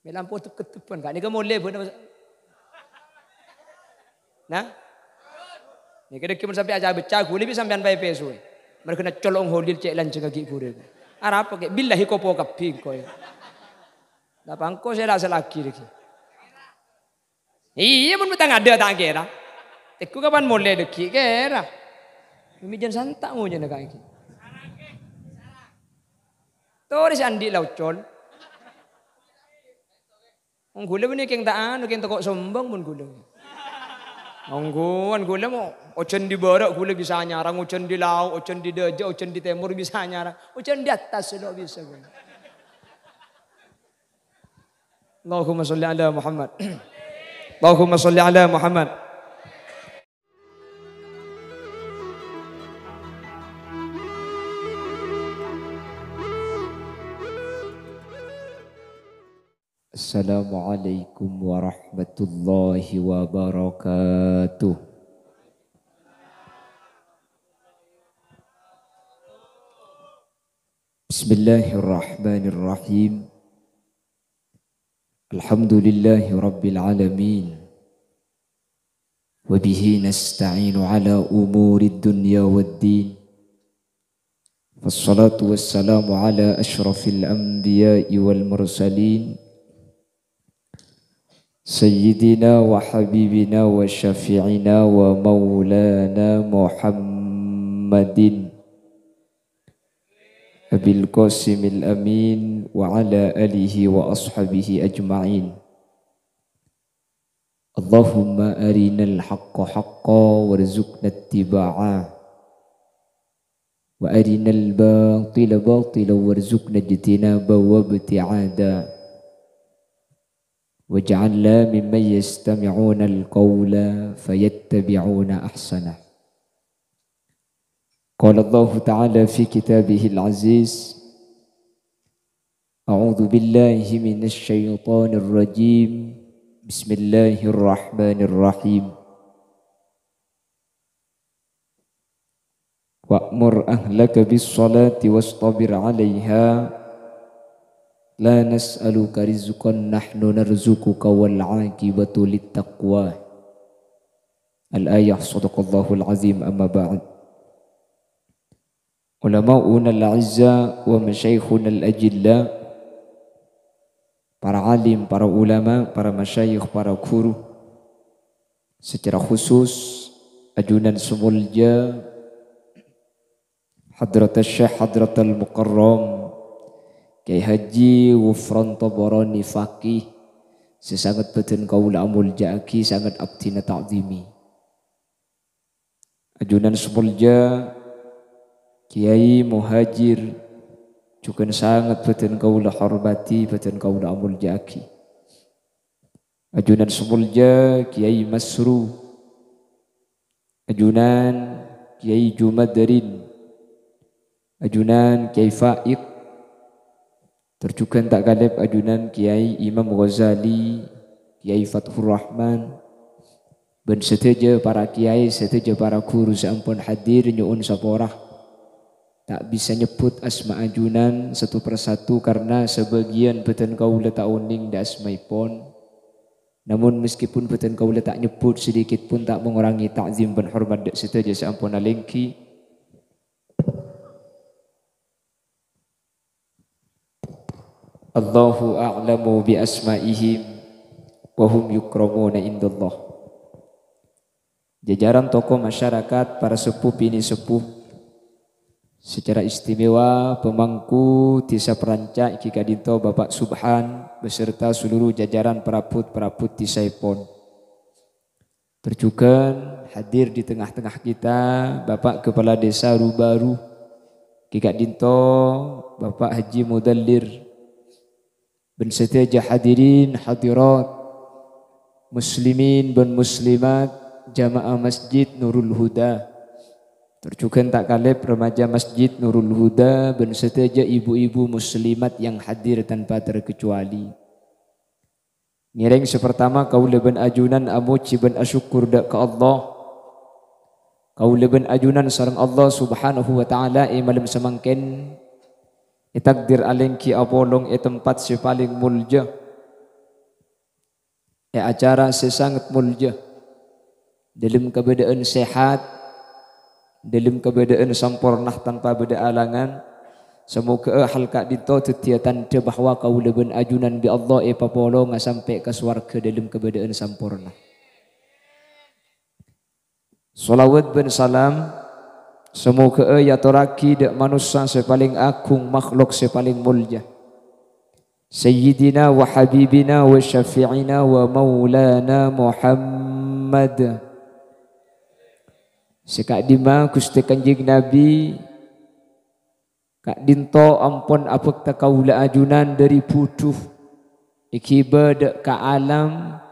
Melampu tu ketupan kan. Ni ke molek pun. Nah. Ni kada kimun sampai aja becah guli bi sampean pai pesu. Mereka nak colong holil cek lan cengagi gure. Arab pakai billahi kopo kapi ko. Dah pangko saya rasa lagi lagi. Iya pun betang ada tak kira. Teku kapan molek deki kira. Mijan santak mo nya nak iki. Toris andi laucol. Ang gula ni keng taan, keng toko sombong pun gula. Angguan gula mo, ocen di barat gula bisa nyarang, ocen di laut, ocen di deja, ocen di timur bisa nyarang, ocen di atas lo bisa gula. Allahumma salli ala Muhammad. Allahumma salli ala Muhammad. Assalamualaikum warahmatullahi wabarakatuh. Bismillahirrahmanirrahim. Alhamdulillahi rabbil alamin. Wabihi nasta'inu ala umuri dunya waddin. Wassalatu wassalamu ala ashrafil anbiya'i wal mursalin. Sayyidina wa habibina wa syafi'ina wa maulana Muhammadin Abil Qasimil Amin wa ala alihi wa ashabihi ajma'in. Allahumma arinal haqqa haqqa warzuqna ittiba'ah wa arinal batila batila warzuqna ijtinaba wa ibti'ada. Waj'alna mimman yastami'una al-qawla fayattabi'una ahsanah. Qala Allah Ta'ala fi kitabihil aziz. A'udzu billahi minasy syaithanir rajim. Bismillahirrahmanirrahim. Wa'mur ahlaka bis-salati wastabir 'alaiha. La nas'aluka rizqan nahnu narzuquka wal 'aqibatu littaqwa. Al-ayah sadaqallahul azim amma ba'd. Ulama'una al-'izza wa masyayikhuna al-ajilla, para alim, para ulama, para masyayikh, para guru, secara khusus ajunan semulja Hadratus Syekh Hadratul Mukarram Kiai Haji Wufran Tabarani Faqih, sesangat beten kaula amul ja'aki sangat abdina ta'zimi. Ajunan semulja Kiai Muhajir juga sangat beten kaula hormati, beten kaula amul ja'aki. Ajunan semulja Kiai Masru, ajunan Kiai Jumadarin, ajunan Kiai Faiq, terjukan tak kalep ajunan Kiai Imam Ghazali, Kiai Fathur Rahman, dan seteja para kiai, seteja para guru seampun hadir nyuun saporah. Tak bisa nyebut asma ajunan satu persatu karena sebagian beten kaula tak uning da asmaipun. Namun meskipun beten kaula tak nyebut sedikit pun tak mengurangi takzim dan hormat dak seteja seampun alengki. Allahu a'lamu bi asma'ihim wa hum yukramuna indallah. Jajaran tokoh masyarakat, para sepuh bini sepuh, secara istimewa pemangku Desa Perancak Ki Kadinto Bapak Subhan beserta seluruh jajaran perabot-perabot di Saipon. Berjukan hadir di tengah-tengah kita Bapak Kepala Desa Rubaru Ki Kadinto Bapak Haji Mudallir. Ben seteja hadirin hadirat muslimin dan muslimat jamaah Masjid Nurul Huda. Terjukan tak kalep remaja Masjid Nurul Huda ben seteja ibu-ibu muslimat yang hadir tanpa terkecuali. Ngiring sepertama kaula ben ajunan amuci ben asyukur dak ke Allah. Kaula ben ajunan sareng Allah Subhanahu wa taala malam semangken itakdir alengki apolong tempat si paling mulja acara sesangat mulja dalam keadaan sehat, dalam keadaan sempurna tanpa beda alangan. Semoga hal kak dito tetia tanda bahawa kau leben ajunan bi Allah papolong sampai ke swarga dalam keadaan sempurna. Salawat ben salam semoga ya toraki dak manusia sepaling agung, makhluk sepaling mulia, Sayyidina wa habibina wa syafi'ina wa maulana Muhammad. Sekak dima Gusti Kanjeng Nabi kak dinto ampun apek takaula ajunan dari butuh ikiba dek ka alam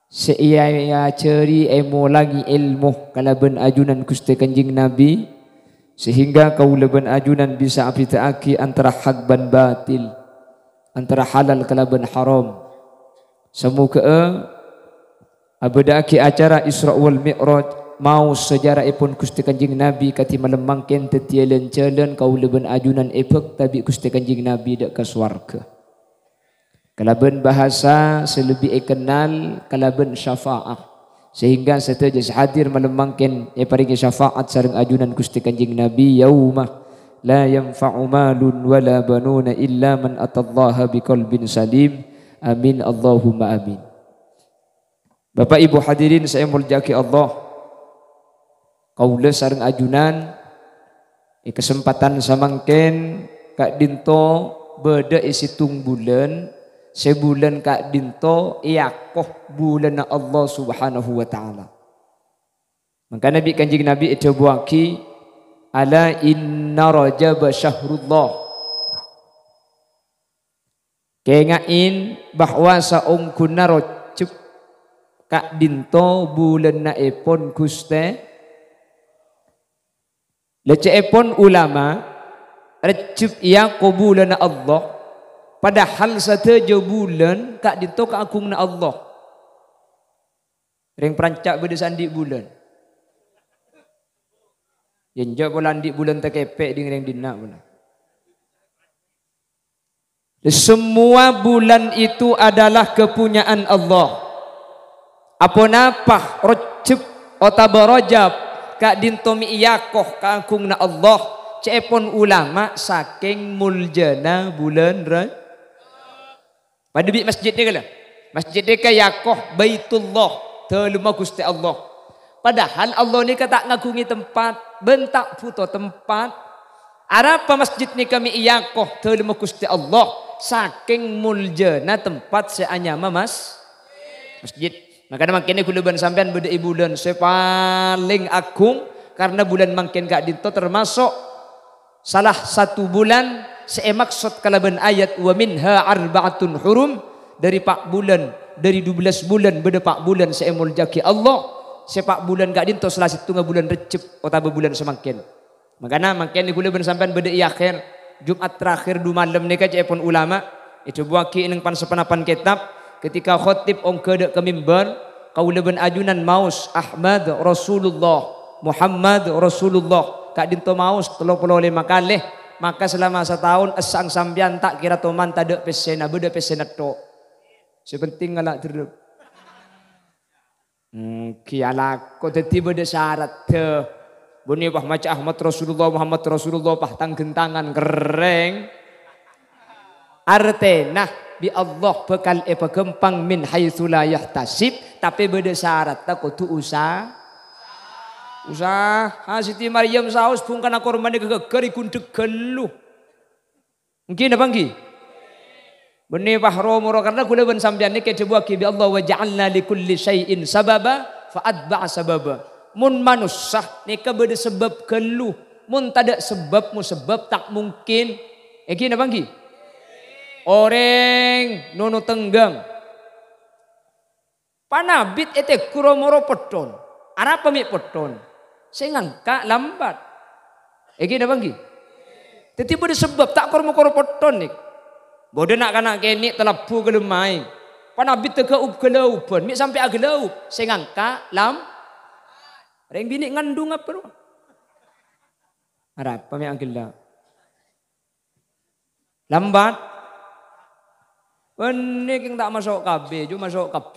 seia ceri lagi ilmu kalaban ajunan Gusti Kanjeng Nabi sehingga kaula ben ajunan bisa apitaaki antara hak ban batil, antara halal kalaban haram. Semoga abadaki acara Isra wal Mi'raj mau sejarah ipun Gusti Kanjeng Nabi kati malam mangken tetielen jalan kaula ben ajunan epek tabi Gusti Kanjeng Nabi dak ka swarga. Kalaban bahasa selebih kenal kalaban syafaat sehingga setelah hadir malam mangken paringi syafaat sareng ajunan Gusti Kanjeng Nabi yaumah la yanfa'u malun wala banuna illa man atallaha biqalbin salim. Amin Allahumma amin. Bapak Ibu hadirin saya muljaki Allah. Kaula sareng ajunan kesempatan samangken kak dinto beda isi tung bulan sebulan kak dinto iyakoh bulan Allah Subhanahu wa taala. Maka Nabi Kanjeng Nabi itu buaki ala inna Rajab syahrullah. Kengain bahwa saungkuna Rajab kak dinto bulan naipun Gusti Leceepon ulama Rajab iya bulan Allah padahal sateja bulan kak dito ka agung na Allah ring perancak beda sandi bulan yenja bulan di bulan tekepek ding ring dina pula. Semua bulan itu adalah kepunyaan Allah. Apa napa Rajab atau Rajab kak dintomi iyakoh kagung na Allah cepon ulama saking muljana bulan pada bi masjid ni kala masjid ni yakoh baitullah teluma Gusti Allah padahal Allah ni kata ngagungi tempat bentak puto tempat arapa masjid ni kami iyakoh teluma Gusti Allah saking muljana tempat seanyama masjid. Maka makin kula ban sampean beda bulan sepaling agung karena bulan makin gak dinto termasuk salah satu bulan maksud kalaban ayat wa minha arba'atun hurum dari 4 bulan dari 12 bulan beda 4 bulan seemul jaki Allah sepak bulan gak dinto salah satu bulan Rejab atau bulan semakin. Makanya makin kula ban sampean beda akhir Jumat terakhir 2 malam nika cepon ulama itu buaki ning pan sepanapan kitab ketika khotib ongke ke mimbar kaula ben ajunan maus Ahmad Rasulullah Muhammad Rasulullah kak dinto maus 35 kali maka selama setahun esang sambian tak kira toman tak pesena beda pesena to sepenting ngalak terus kiala ko dadi beda syarat te buni bah maca Ahmad Rasulullah Muhammad Rasulullah pah tanggentangan kereng artena bi Allah bekal pegempang min haitsu la yahtasib tapi beda syarat tak kudu usah Siti Maryam saus bungkan korban geger ikun degelu mungkin apa nggih benih bahro moro karena kula ben sampeyan niki coba ki bi Allah wa ja'alna likulli syai'in sababa fa atba'a sababa mun manusia nika beda sebab kelu mun tada sebab mu sebab tak mungkin iki napa nggih orang nono tenggang panabit ete kuromoro pedon arapa mi pedon sengangka lambat iki napa nggih dadi beda sebab tak kurmo-kurmo pedon nik bodo nak kana kene telebu kelemai panabit tega ub gelauban mi sampai agelau sengangka reng bini ngandung apa arapa mi agela lambat Ini yang tak masuk KB, cuma masuk KB.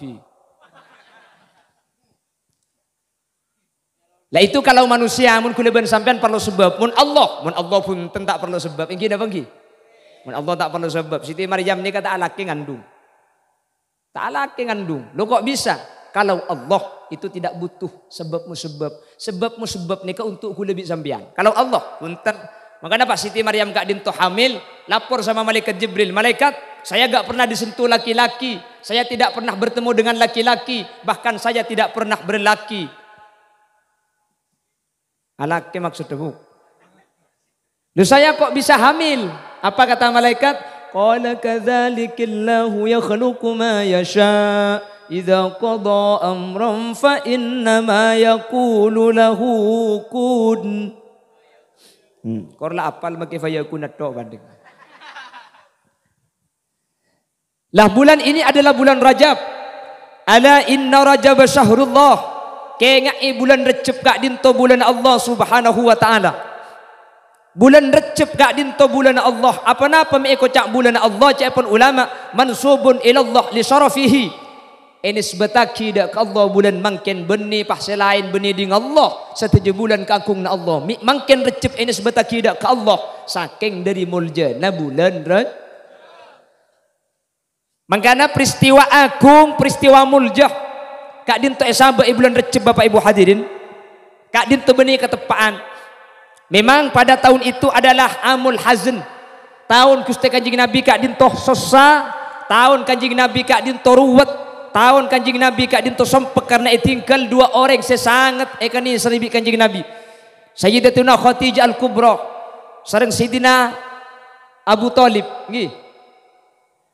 Lah itu kalau manusia mun kuleban sampean perlu sebab, mun Allah pun tak perlu sebab. Engki napa engki? Mun Allah tak perlu sebab. Siti Maryam ni kata alaki ngandung. Tak alaki ngandung. Lo kok bisa? Kalau Allah itu tidak butuh sebab-musebab. Sebab-musebab nika untuk kulebi sampean. Kalau Allah punten. Makanya Pak Siti Maryam gak dinto hamil, lapor sama malaikat Jibril. Malaikat, saya gak pernah disentuh laki-laki. Saya tidak pernah bertemu dengan laki-laki. Bahkan saya tidak pernah berlaki. Alaki maksudnya bu. Loh saya kok bisa hamil? Apa kata malaikat? Qala kadzalikillahu yakhluqu ma yasha. Idza qada amran fa innama yaqulu lahu kun. Korla apal make fayakun atau banding. Lah bulan ini adalah bulan Rajab. Ala inna Rajab syahrullah. Kengai bulan Rajab gak dinto bulan Allah Subhanahu wa taala. Bulan Rajab gak dinto bulan Allah. Apa napa me kocak bulan Allah cak pun ulama mansubun ila Allah li syarafihi. Ini sebataki dak Allah bulan mangken beni pas lain beni ding Allah setuju bulan kangkung na Allah mangken Rajab ini sebataki dak ka Allah saking dari muljana bulan Rajab. Mangkana peristiwa agung peristiwa muljah kak dinto sahabat bulan Rajab Bapak Ibu hadirin kak dinto beni ketepaan. Memang pada tahun itu adalah amul hazn, tahun Gusti Kanjeng Nabi kak dinto sosa, tahun Kanjeng Nabi kak dinto ruwet, tahun Kanjeng Nabi kak dinto sompek karena tinggal dua orang sesangat ekani seribi Kanjeng Nabi. Sayyidatuna Khadijah Al-Kubra sareng Sayyidina Abu Thalib nggih.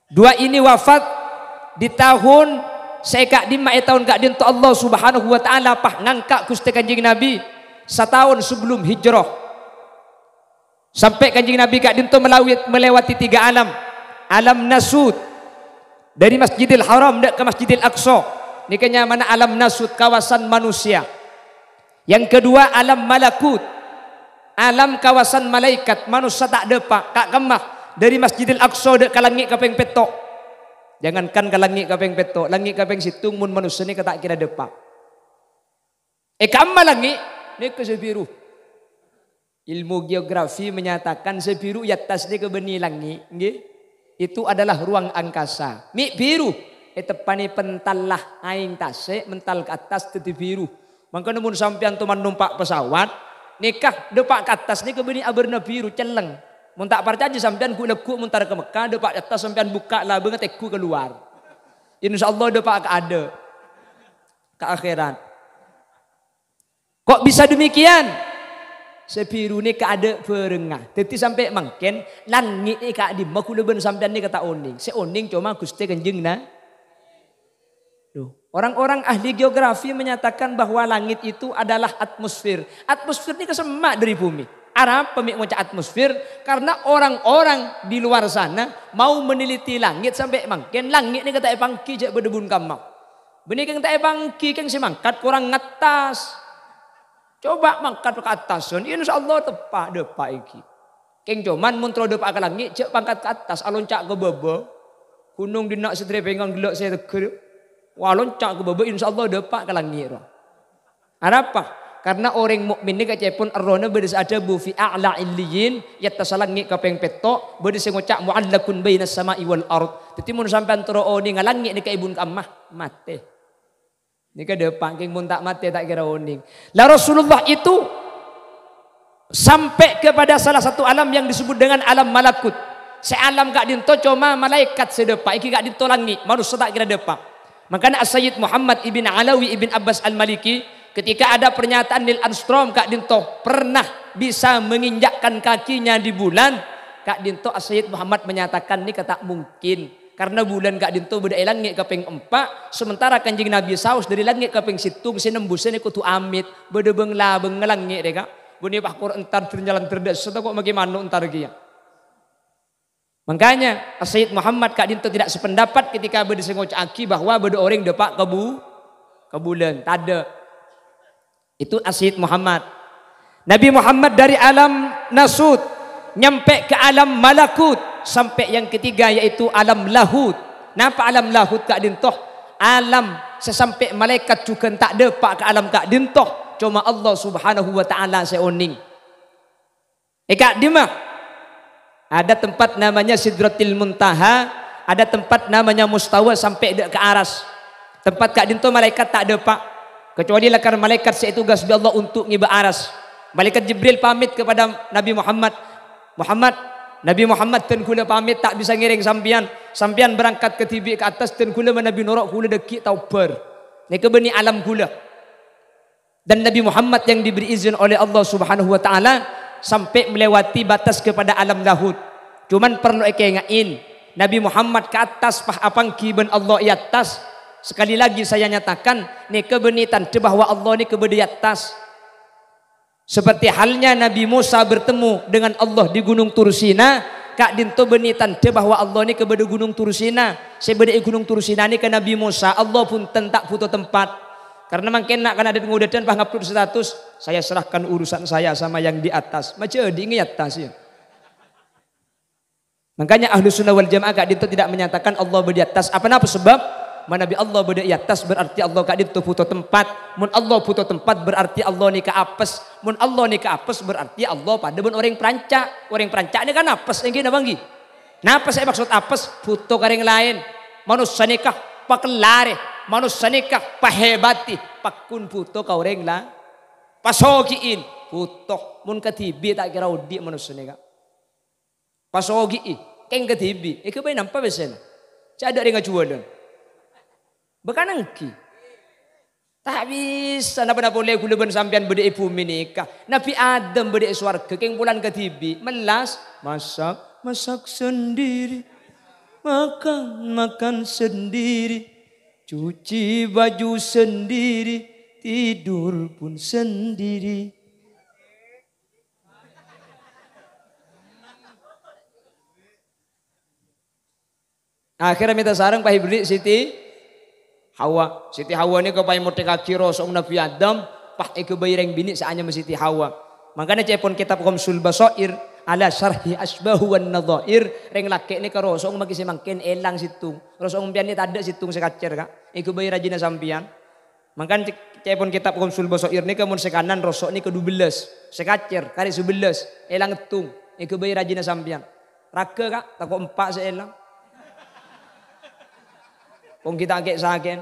Dua ini wafat di tahun sekak dima tahun kak dinto Allah Subhanahu wa taala pah ngangkat Gusti Kanjeng Nabi setahun sebelum hijrah. Sampai Kanjeng Nabi kak dinto melewati 3 alam. Alam nasud dari Masjidil Haram ke Masjidil Aqsa. Nikahnya mana alam nasud kawasan manusia. Yang kedua alam malakut. Alam kawasan malaikat manusia tak depak kak kemah dari Masjidil Aqsa dek ke langit kapeng petok. Jangankan ke langit kapeng petok, langit kapeng situng mun manusia ni kata kira depak. Kamma langit ni ke sebiru. Ilmu geografi menyatakan sebiru di atas ni ke beni langit, nggih. Itu adalah ruang angkasa. Mi biru, tepani pental lah aing tasik mental ke atas teti biru. Maka namun sampean tu numpak pesawat, nikah depak ke atas ni ke beni aberna biru celeng. Mun tak percaya sampean ku lekuk muntar ke Mekah depak atas sampean buka lah banget teku keluar. Insyaallah depak ke ada ke akhirat. Kok bisa demikian? Sebiru ni keada perengah. Teti sampai mangken langit ni kak di makuleben sampean ni kata oning. Se oning cuma Gusti Kanjeng na. Orang-orang ahli geografi menyatakan bahwa langit itu adalah atmosfer. Atmosfer ni kesemak dari bumi. Arab pemik macam atmosfer karena orang-orang di luar sana mau meneliti langit sampai mangken langit ni kata pangki jak berdebun kamau. Benih kang tak pangki kang semangkat kurang ngatas. Coba mangkat ke atas, insyaallah tepak depak iki. Keng cuman muntro depak ke langit, cek pangkat ke atas, aloncak ke baba. Gunung dinak setre pengang gelak saya teger. Wah loncak ke baba, insyaallah depak ke langit. Apa? Karena orang mukmin ni kacepun arona bedes ada bu fi a'la illiyin yattasalangit ka peng petok bedes ngocak muallakun bainas sama'i wal ard. Dadi mun sampean turu oni ngalangit ni ka ibun kamah mate. Ini kan depan king mun tak mati tak kira oning. Lah Rasulullah itu sampai kepada salah satu alam yang disebut dengan alam malakut. Sealam gak dinto cuma malaikat sedepak iki gak dinto langit, manusia tak kira depak. Makanya As-Sayyid Muhammad ibn Alawi ibn Abbas Al-Maliki ketika ada pernyataan Neil Armstrong kak dinto pernah bisa menginjakkan kakinya di bulan, kak dinto As-Sayyid Muhammad menyatakan ini kata mungkin. Karena bulan gak dinto beda langit kaping 4, sementara Kanjeng Nabi saus dari langit kaping situng sinembusane kutu amit beda bengla bengelangit deka. Buni pakor entar berjalan terdes kok bagaimana entar kia. Makanya Sayyid Muhammad kak dinto tidak sependapat ketika beda ngocaki bahwa beda orang depak ke bulan. Tada. Itu Sayyid Muhammad. Nabi Muhammad dari alam nasud nyampe ke alam malakut. Sampai yang ketiga yaitu alam lahut. Napa alam lahut Kak Dintoh? Alam sesampai malaikat juga tak ada pak ke alam Kak Dintoh. Cuma Allah Subhanahu wa taala seoning. Kak Dimah. Ada tempat namanya Sidratil Muntaha, ada tempat namanya Mustawa sampai ke aras. Tempat Kak Dintoh malaikat tak ada pak. Kecuali karena malaikat saya tugas bi Allah untuk ngiba aras. Malaikat Jibril pamit kepada Nabi Muhammad. Nabi Muhammad ten kula pamit tak bisa ngiring sampian. Sampian berangkat ke tibi ke atas ten kula Nabi norok kula deki taubar. Nika beni alam kula. Dan Nabi Muhammad yang diberi izin oleh Allah Subhanahu wa taala sampai melewati batas kepada alam lahut. Cuman perlu ngain Nabi Muhammad ke atas pah apang kiban Allah i atas. Sekali lagi saya nyatakan nika beni tanda bahwa Allah ni kepada di atas. Seperti halnya Nabi Musa bertemu dengan Allah di Gunung Tursina, Kak Dinto beni tanda bahwa Allah ni kepada Gunung Tursina. Sebeda Gunung Tursina ni ke Nabi Musa, Allah pun tentak puto tempat. Karena mungkin nak kan ada pengudahan bah ngupload status, saya serahkan urusan saya sama yang di atas. Macam di atas ya. Makanya Ahlus Sunnah wal Jamaah Kak Dinto tidak menyatakan Allah berdi atas. Apa sebab? Manabi Allah berdi atas berarti Allah Kak Dinto puto tempat. Mun Allah puto tempat berarti Allah ni ke apes. Mun Allah ni ke apes berarti Allah pada ben orang perancak. Orang perancak ni kan apes yang kena banggi. Napa saya maksud apes? Puto kareng lain. Manusia nikah pakelare. Manusia nikah pahebati. Pakun puto ka orang lah. Pasogiin puto. Mun ketibi tak kira udi manusia nikah. Pasogiin. Keng ketibi. Ika bay nampak besen. Cada ringa jualan. Bekanangki. Tak bisa napa boleh kula ben sampean bede ibu menikah. Nabi Adam bede swarga keng bulan ketibi melas masak sendiri. Makan sendiri. Cuci baju sendiri, tidur pun sendiri. Akhirnya minta sarang Pak Hibri Siti Hawa. Siti Hawa ni kapay mo kaki rosong Nabi Adam, pah ikebayreng bini saanya Siti Hawa. Makanya cepon kitab Qamsul Basair ala syarhi asbahu wan nadhair reng laki ni ka rosong magisi mangkin elang situng. Rosong pian ni tada situng sekacer ka. Ikebayr rajina sampian. Makanya cepon kitab Qamsul Basair ni kamun sekanan rosok ni ke-12. Sekacer kali 11 elang etung. Ikebayr rajina sampian. Raka ka tako 4 seelang. Kung kita kek saken.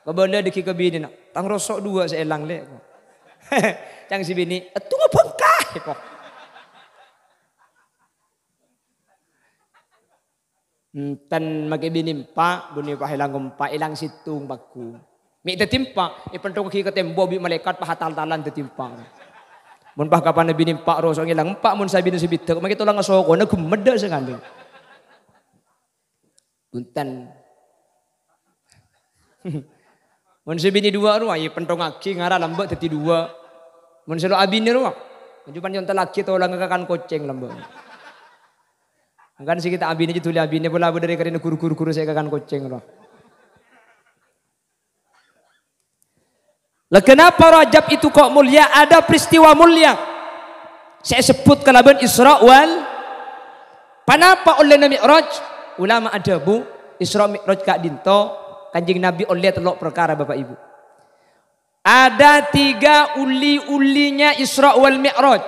Kabala deki ke bini nak. Tang rosok 2 seelang le. Cang si bini, "Etu ngabengkah kok." Tan make bini empa, buni pa hilang empa, ilang situng baku. Mi tetimpa, ipentong ki ke tembo bi malaikat pahatal-talan tetimpa. Mun pah kapan bini empa rosok ilang empa mun sabi si bitek, make tulang ngasoko na gumeda sekali. Buntan mun sebini 2 ruah ya pentong aki ngara lambak teti 2. Mun selo abini ruah. Jupan yon laki to lang kakan koceng lambak. Kan si kita abini je tuli abini pula dari karena kuru-kuru saya kakan koceng ruah. Lah kenapa Rajab itu kok mulia? Ada peristiwa mulia. Saya sebut kalaban Isra wal Panapa oleh Mi'raj? Ulama ada bu Isra Mi'raj Kak Dinto. Kanjeng Nabi oleh telok perkara Bapak Ibu. Ada 3 uli-ulinya Isra wal Mi'raj.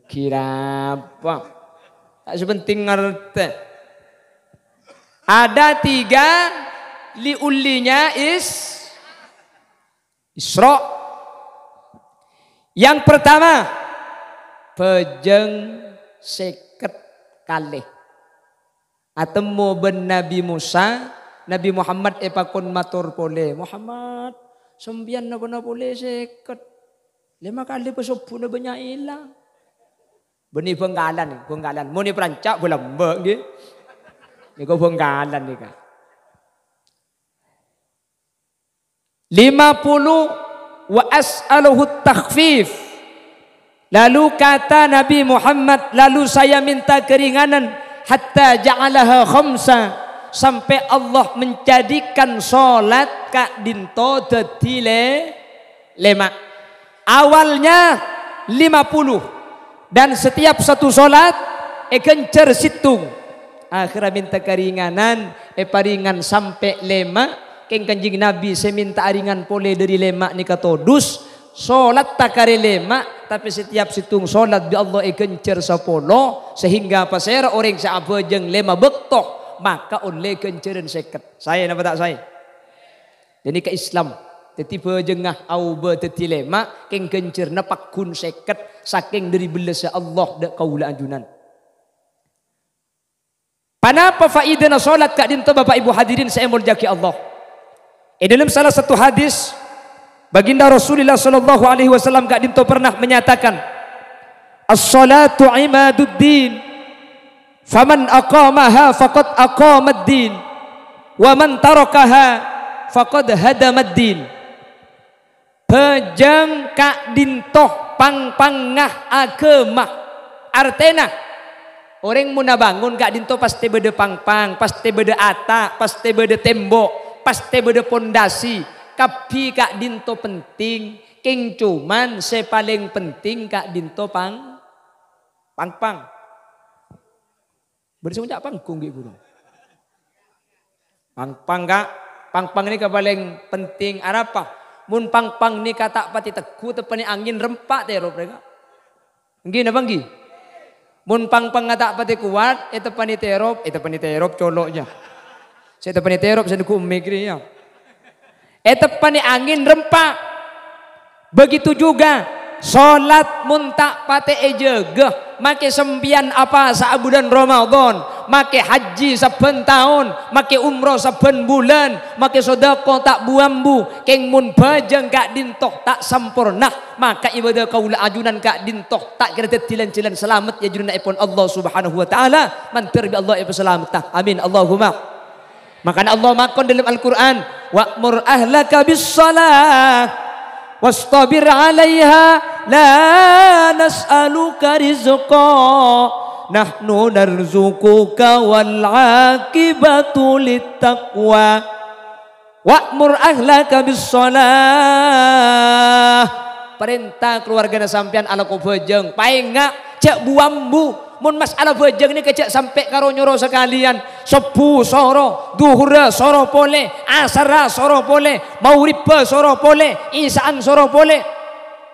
Kira apa? Tak sepenting ngerti. Ada 3 li-ulinya Isra. Yang pertama, pejeng seket kalih. Atemu ben Nabi Musa, Nabi Muhammad epakon matur pole. Muhammad, sembian na boleh seket. 5 kali pesopu na banyak ilang. Beni penggalan. Muni perancak bola mbak nggih. Niku penggalan nih kan. 50 wa as'aluhu takhfif. Lalu kata Nabi Muhammad, lalu saya minta keringanan. Hatta ja'alaha khamsa. Sampai Allah menjadikan solat Kak Dinto dadi 5. Awalnya 50. Dan setiap satu solat gencer situng. Akhirnya minta keringanan, paringan sampai lema. Keng kanjing Nabi saya minta aringan pole dari lema ni katodus. Solat takare lema, tapi setiap situng solat bi Allah kencer sapolo sehingga pasera orang sa abajeng lema bektok maka oleh kenceran seket. Saya napa tak saya? Jadi ke Islam tetipe jengah au beteti lema keng kencer napak kun seket saking dari belesa Allah dak kaula anjunan. Panapa faidana solat kak dinto Bapak Ibu hadirin saya muljaki Allah. Dalam salah satu hadis baginda Rasulullah sallallahu alaihi wasallam kak dinto pernah menyatakan as-salatu imaduddin faman aqamaha faqad aqamad-din wa man tarakaha faqad hadamad-din. Pejang kak dintoh pang-pangah agama artena orang muna bangun kak dinto pasti beda pang-pang, pasti beda atap, pasti beda tembok, pasti beda pondasi. Kapi kak dinto penting, keng cuman sepaling penting kak dinto pang-pang. Bersama pangkung gitu. Pang-pang kak, pang-pang ini paling penting apa? Mun pang-pang ni kata pati teku tepani angin rempak terop mereka. Nggih napa nggih? Mun pang-pang kata pati kuat, tepani terop coloknya. Saya tepani terop saya ku umigri ya. Tepani angin rempak. Begitu juga salat muntak pate ejegeh make sembian apa sa bulan Ramadan, make haji saben tahun, make umroh saben bulan, make sedekah tak buambu, keng mun bajang kak dintoh tak sempurna, maka ibadah kaula ajunan kak dintoh tak kira tilan-tilan selamat ya junna ipun Allah Subhanahu wa taala, mantir bi Allah ibu selamat. Amin Allahumma. Makanya Allah makon dalam Al-Quran, wa'mur ahlaka bis-salah wastabir 'alaiha la nas'aluka rizqa nahnu narzuquka wal 'aqibatu littaqwa. Wa'mur ahlaka bis-salah, perintah keluarga sampean ala ko bejeng paenga cek buambu. Mun masalah bejeng ini kecek sampai karo nyoro sekalian sebu soro, duhur soro pole, asar soro pole, maurib soro pole, isaan soro pole.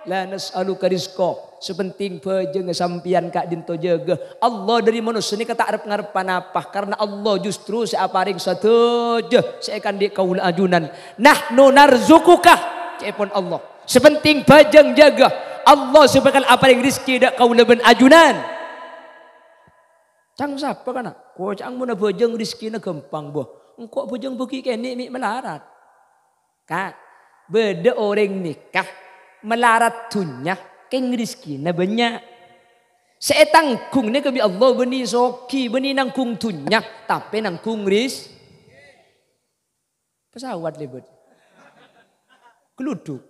La nas'aluka rizqa, sepenting bejeng sampian kak dinto jaga. Allah dari manusia ini kata arep-ngarepan apa? Karena Allah justru seaparing sateja seakan di kaul ajunan. Nahnu narzukuka, cepon Allah. Sepenting bejeng jaga. Allah sebakal aparing rizki dak kaul ben ajunan. Cang siapa kana? Ko cang mun bejeng rezekina gampang boh. Engko bejeng begi kene mik melarat. Kak, beda orang nikah melarat dunya keng rezekina banyak. Saya tanggung ni kami Allah beni soki beni nangkung dunya tapi nangkung pesawat lebet. Keluduk.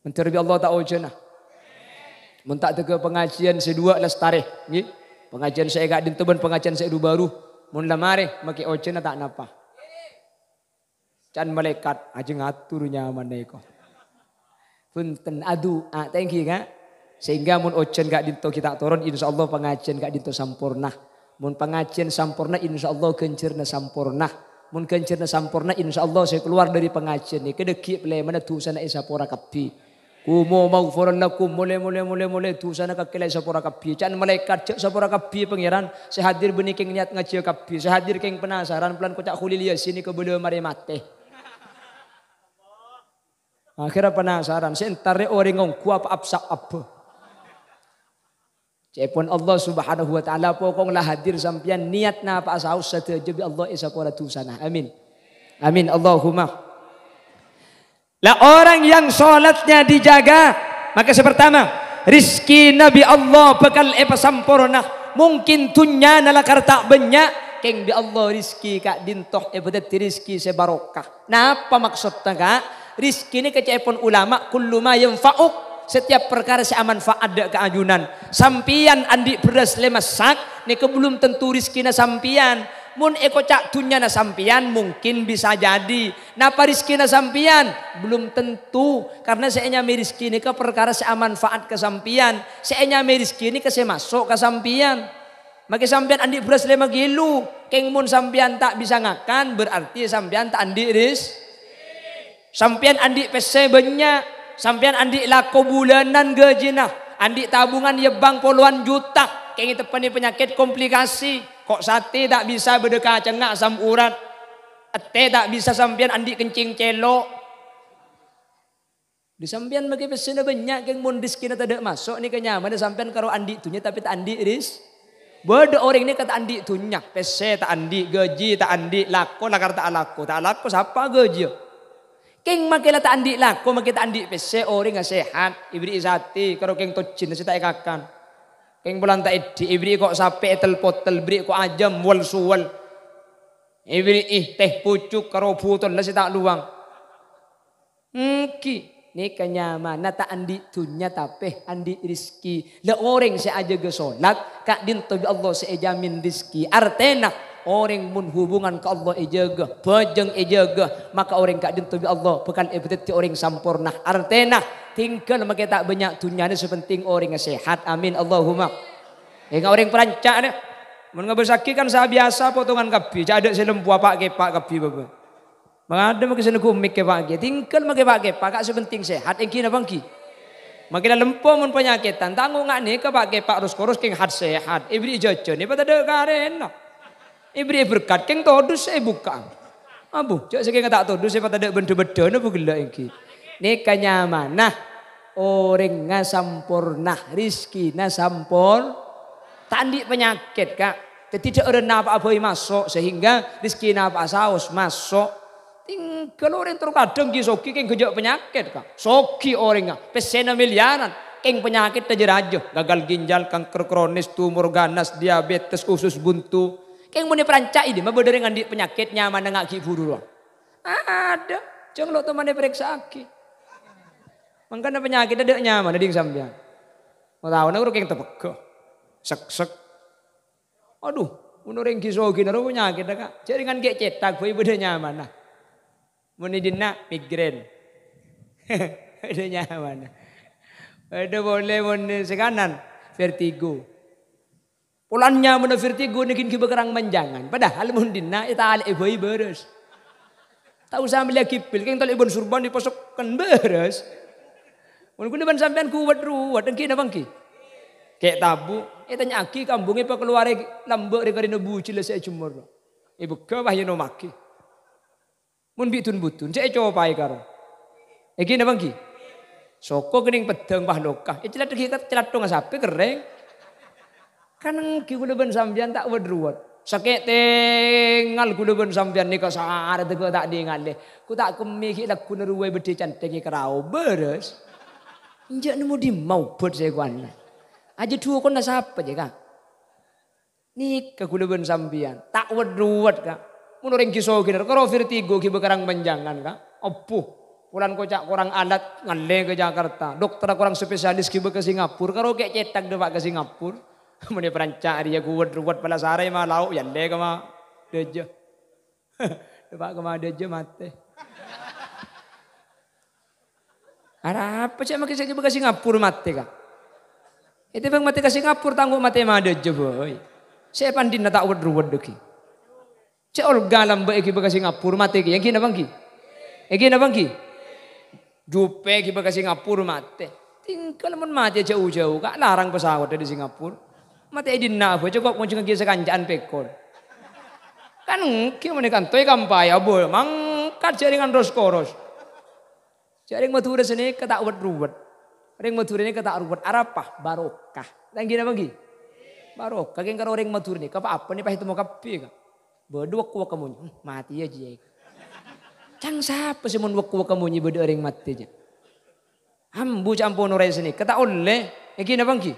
Mencari Allah tak ojana. Mentak tega pengajian sedua lestari, nggih. Pengajian saya gak dinteban pengajian saya baru. Mun lamare make ocen tak napa. Can malaikat aja ngatur nyaman neko. Punten adu, thank you Kak. Sehingga mun ocen gak dinto kita turun insyaallah pengajian gak dinto sampurna. Mun pengajian sampurna insyaallah kencerna sampurna. Mun kencerna sampurna insyaallah saya keluar dari pengajian ni kedeki ple mana tu sana isapora kapi. Kumo maghfuran lakum mulai tu sana kakilai sapora kapi. Can malaikat cek sapora kapi pangeran. Saya hadir benih keng niat ngaji kapi. Saya hadir keng penasaran pelan kocak kuliah sini ke beliau mari mate. Akhirnya penasaran. Saya entare orang ngongku apa absak apa. Cepon Allah Subhanahu wa taala pokoklah hadir sampian niat na apa asaus sateja bi Allah isapora tu sana. Amin. Amin Allahumma. Lah orang yang sholatnya dijaga, maka pertama rizki Nabi Allah bekal sampurna. Mungkin tunya nala karta banyak, keng bi Allah rizki kak dintoh bedeti rizki sebarokah. Nah apa maksudnya kak? Rizki ini kecepon ulama kullu ma yanfa'uk, setiap perkara seamanfaat ada keajunan. Sampian andi beras lemasak, nek belum tentu rizkina sampian. Mun eko cak dunya na sampian mungkin bisa jadi. Napa rizki na sampian? Belum tentu. Karena saya nyami rizki ini ke perkara seamanfaat ke sampian. Saya nyami rizki ini ke saya masuk ke sampian. Maka sampean andi beras 5 kilo. Keng mun sampean tak bisa ngakan berarti sampean tak andi ris. Sampean andi pese banyak. Sampean andi lako bulanan gajina. Andi tabungan ya bank puluhan juta. Keng itu penyakit komplikasi. Kok sate tak bisa berdekat cengak asam urat. Ate tak bisa sampean andi kencing celok. Di sampean bagi pese banyak. Keng mun diskina tak masuk ni kenyaman. Sampean karo andi tunya tapi tak andi ris. Beda orang ini kata andi tunya, pese tak andi, gaji tak andi, lako lakar tak lako siapa gaji? Keng makilah tak andi lako, makilah tak andi pese orang yang sehat, ibri isati, kalau keng tocin nasi tak ikakan, keng bulan tak edi, ibri kok sape etel potel, ibri kok ajam wal suwal, ibri teh pucuk karo butol nasi tak luang, Ni kenyamanan tak andi dunya tapi andi rizki. Le orang se aja ge salat kak dinto Allah se jamin rizki. Artena orang mun hubungan ke Allah ejaga, bajeng ejaga, maka orang kak dinto Allah bukan ebeti orang sampurna. Artena tinggal maka tak banyak dunya ni sepenting orang sehat. Amin Allahumma. Orang perancak ni mun ngabesaki kan saya biasa potongan kapi, ada selempu apa kepak kapi bapa. Mengada makin sana kumik ke pagi, tinggal makin pagi, pakak sepenting sehat. Engki na bangki, makin lempo mun penyakitan, tanggung ngak ni ke pagi pak rus keng hat sehat. Ibri jajan ni pada dek karen, ibri berkat keng todus buka. Abu, cak sekeng tak todus pada dek benda-benda na bugila engki. Ni kenyamanan, orang ngasampurna, rizki nasampur, tandi penyakit kak. Tidak ada apa-apa masuk sehingga rizki apa saus masuk. Kalau orang terkadang soki keng kejak penyakit kak, soki orangnya pesena miliaran, keng penyakit aja raja, gagal ginjal, kanker kronis, tumor ganas, diabetes, usus buntu, keng muni perancak ini, mah berdiri ngandi penyakitnya mana ngaki buru ada, jangan lo teman periksa aki, makanya penyakit ada nyaman, ada yang sambian, mau tahu nak keng tepek, sek, aduh, menurut yang kisoki naruh penyakit kak, jaringan kayak cetak, boy beda nyaman nah. Muni dina migren. Ada nyaman. Ada boleh muni sekanan vertigo. Pulannya muni vertigo nikin kibakarang manjangan. Padahal mun dina ita ali ibu beres. Tahu sambil lagi kipil keng tali ibon surban dipasokkan beres. Mun kudu ban sampean kuat ruwat engki na bangki. Kayak tabu, tanya aki kambungnya pa keluar lambek rekari nebu cile saya cumur. Ibu ke wahyu no maki. Mun bitun-butun, saya coba pai karo. Iki na bangki. Soko kening pedang pahlokah. Celat dekat celat dong sapi kering. Kanang ki kula ben sampean tak wedruwat. Sakit tengal kula ben sampean nika saare teko tak dingale. Ku tak kemi ki lagu neruwe bede cantik kerau beres. Injak nemu di mau bet saya kuan. Aja dua kon sapa je kak. Nika kula ben sampean tak wedruwat kak. Mun orang kisau kira, kalau vertigo kiba karang panjangan kak, opuh, pulan kocak kurang alat ngalle ke Jakarta, dokter kurang spesialis kiba ke Singapura, kalau kayak cetak depak ke Singapura, mana perancak dia kuat ruwet pala sarai mah lau, yalle ke mah deja, depak ke mah deja mate. Ada apa sih makin saya kiba ke Singapura mate kak? Itu bang mate ke Singapura tangguh mate mah deja boy, saya pandin tak ruwet deki. Cek Olga lambe iki baka Singapura mate iki. Yang kina bangki? Iki na bangki? Jupe iki baka Singapura mate. Tinggal mun mate jauh-jauh kak larang pesawat dari Singapura. Mate edin na apa cukup muncul ke sekanjaan pekor. Kan ki mun kantoy kampai abo mangkat jaringan roskoros. Jaring mature sini ketak ruwet. Ring mature ini ketak ruwet arapah barokah. Yang kina bangki? Barokah keng karo ring mature ini apa nih pah itu mau kapi kak. Berdua kuah kamu mati aja. Cang siapa sih mun kuah kamu berdua orang mati aja. Ambu campur orang sini kata oleh, iki na bangki.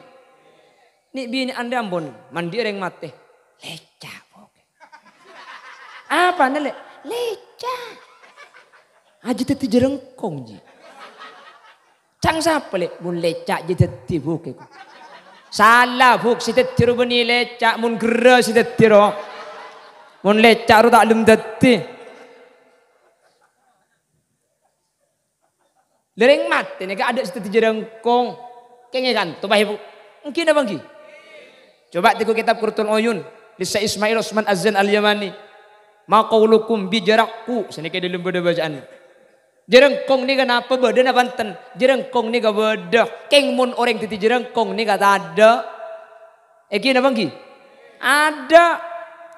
Ni bini anda ambon mandi orang mati. Leca. Apa nale? Leca. Aja teti jerengkong ji. Cang siapa le? Mun leca aja teti buk. Salah buk si teti rubani leca mun gera si teti ro. Mun lecak ru tak lem dati. Lereng mati ni ada seperti jerengkong. Kenge kan tu bahi bu. Mungkin apa lagi? Coba tiku kitab Qurratul Uyun Lisa Ismail Osman Azan Al-Yamani. Ma qaulukum bi jarakku. Sini kayak dalam beda bacaan. Jerengkong ni kenapa beda na banten? Jerengkong ni ka beda. Keng mun orang titi jerengkong ni kata ada. Eki na bangki? Ada.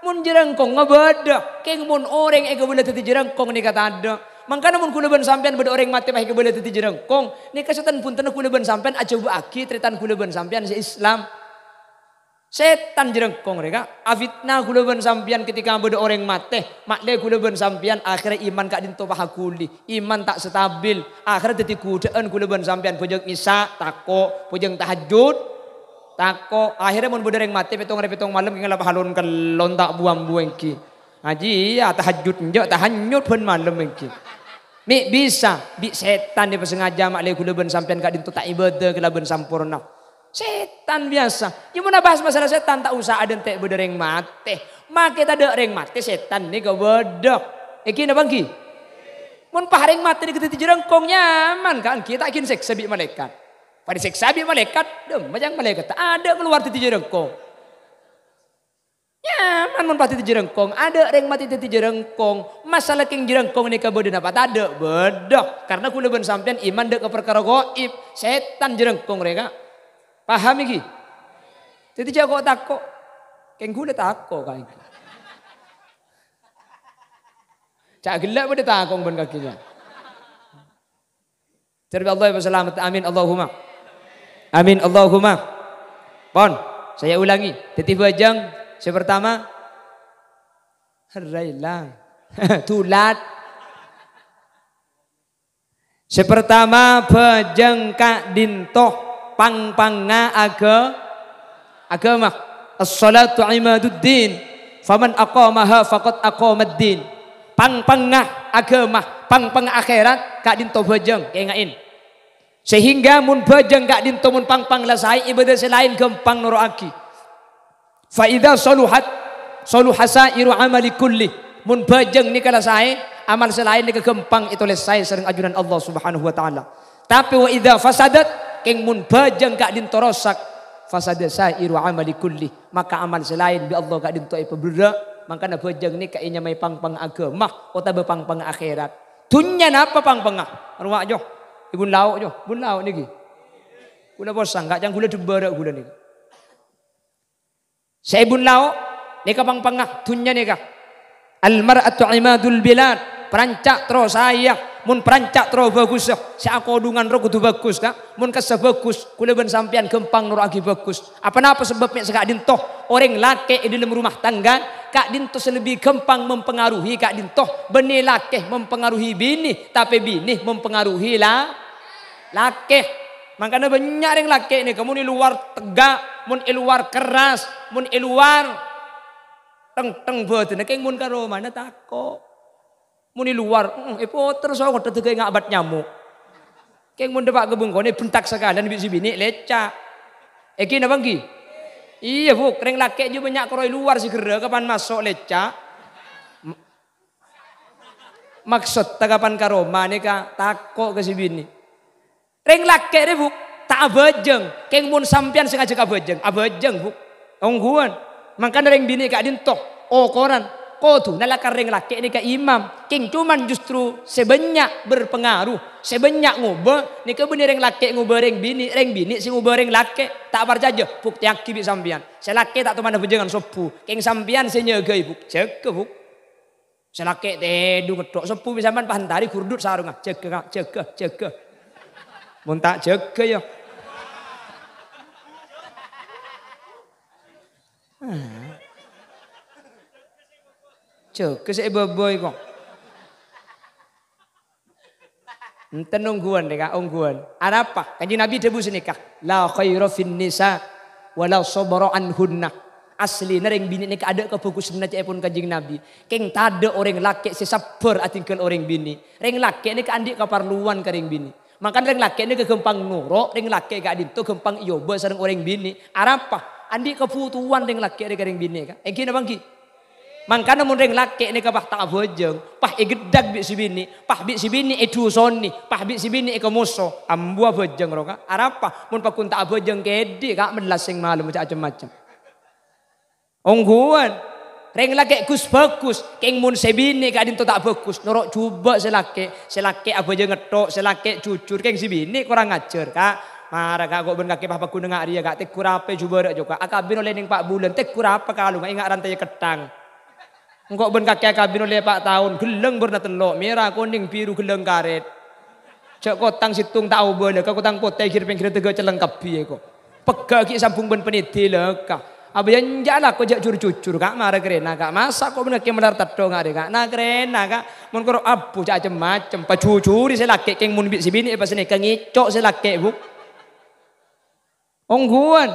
Mun jerengkong ngabeda. Keng mun orang eka boleh titi jerengkong ni kata ada. Mangkana mun kula ban sampean beda orang mati pah eka boleh titi jerengkong. Ni kasatan punten kula ban sampean aja bu aki tritan kula ban sampean si Islam. Setan jerengkong mereka. Afitna kula ban sampean ketika beda orang mati. Makle kula ban sampean akhirnya iman kak dinto pahakuli. Iman tak stabil. Akhirnya titi kudaan kula ban sampean pojeng misa tako, pojeng tahajud tako. Akhirnya mun beda orang mati petong malam kengala pahalon kelon tak buang-buang ki. Haji ya tahajud njo tahanyut pun malam ki. Mi bisa bi setan dia sengaja makle kula ban sampean kak dinto tak ibadah kala ban sampurna. Setan biasa. Gimana bahas masalah setan tak usah ada entek bedereng mati. Mak kita ada reng mati setan ni kau bedok. Iki na bangki. Mun pahareng mati di ketiti jerengkong nyaman kan kita akin seksa bi malaikat. Pada seksa bi malaikat, dem macam malaikat tak ada keluar titi jerengkong. Nyaman mun pati titi jerengkong, ada reng mati titi jerengkong. Masalah king jerengkong ni kau beden apa tak ada bedok. Karena kula ben sampean iman dek ke perkara gaib. Setan jerengkong mereka. Paham iki? Jadi jago takok. Keng gula takok kain. Cak gelak pada takong ban kakinya. Terima Allah berselamat. Amin Allahumma. Amin Allahumma. Pon, saya ulangi. Titip bajang yang pertama. Harailah. Tulat. Sepertama bajang kak dintoh. Pang-panga agama. As-salatu imaduddin. Faman aqamaha faqad aqamaddin. Pang-panga agama, pang-panga akhirat kak dinto bajeng kaingain. Sehingga mun bajeng kak dinto mun pang-pang lasai ibadah selain gampang nuroaki. Fa idza saluhat saluhasairu amali kulli. Mun bajeng ni kala sae amal selain ni kegempang itu lesai sering ajunan Allah Subhanahu wa taala. Tapi wa idza fasadat keng mun bajang kak dinto rosak fasada sairu amali kulli maka amal selain bi Allah kak dinto ipabera maka na bajang ni kak inya may pang-pang agama ota be pang-pang akhirat dunya napa pang-pang arwah jo ibun lauk jo bun lauk niki kula bosan gak jang kula debara kula niki saya ibun lauk nika pang-pang dunya nika al mar'atu imadul bilad perancak terus saya mun perancak terus bagus si akodungan ro kudu bagus kak mun kasa bagus kula ben sampean gempang nur agi bagus apa sebabnya sekak dintoh orang laki di dalam rumah tangga kak dintoh selebih gempang mempengaruhi kak dintoh beni laki mempengaruhi bini tapi bini mempengaruhi laki makanya banyak orang laki ini kamu di luar tegak mun di luar keras mun di luar teng betul keng mun karo mana tako muni luar, terus aku terus ngak abat nyamuk. Keng mun depak kebengkone bentak sekalian bisi bini lecak. Eki na bangki? Iya bu, kering laki juga banyak koroi luar si gerda kapan masuk lecak. Maksud kapan karoma nih kak takok ke si bini. Kering laki deh bu, tak abajeng. Keng mun sampian sengaja abajeng bu. Ongguan, makanya ring bini kak dintok. Oh koran. Kotu nalakar ring laki ini ke imam king cuman justru sebanyak berpengaruh sebanyak ngubah ni ke bener ring laki ngubah ring bini si ngubah ring laki tak percaya buk tiaki bi sampian selaki tak teman bejengan sopu king sampian senyagai buk cek buk selaki tedu ngedok sopu bisa man pahantari kurdut sarung jaga mun tak jaga ya Cuk, saya boboy kok. Enten ungguan deh kak, ungguan. Ada apa? Kanjeng Nabi debu senikah. La khairu fin nisa wala sabra anhunna. Asli nering bini nek ada kebagus sebenarnya pun kanjeng Nabi. Keng tade orang laki sesabar atingkel orang bini. Reng laki nek andik kaparluan ke reng bini. Makan reng laki nek gempang nuro, reng laki gak dinto gempang iyoba sareng orang bini. Ada apa? Andik kebutuhan reng laki nek reng bini kak. Engki na bangki. Mangkana mun reng laki ni kapah tak bojeng, pah igedag bi si bini, pah bi si bini edu soni, pah bi si bini ekomoso, ambua bojeng roka. Arapa mun pakun tak bojeng kedi kak menlasing malu macam-macam. Ongguan. Reng laki Gus bagus, keng mun sebini kak dinto tak bagus. Norok coba selake apa aja ngetok, selake jujur keng si bini kurang ajar kak. Marah kak kok ben kaki papa ku dengar dia kak tekur apa coba dak juga. Akabin oleh ning 4 bulan tekur apa kalau nggak ingat rantai ketang. Engkau ben kaki akabin oleh 4 tahun geleng berna telok merah kuning biru geleng karet. Cek kotang situng tahu boleh kau kotang potai kira pengkira tega celeng kapi kok. Pegaki sampung ben peniti lekah. Apa yang jalan kau jak jujur kak marah kerena kak masa kau benar kemelar tato nggak kak nah kerena kak mun kau abu cak macam pacujuri selake keng mun si bini pas ni kengicok selake bu ongguan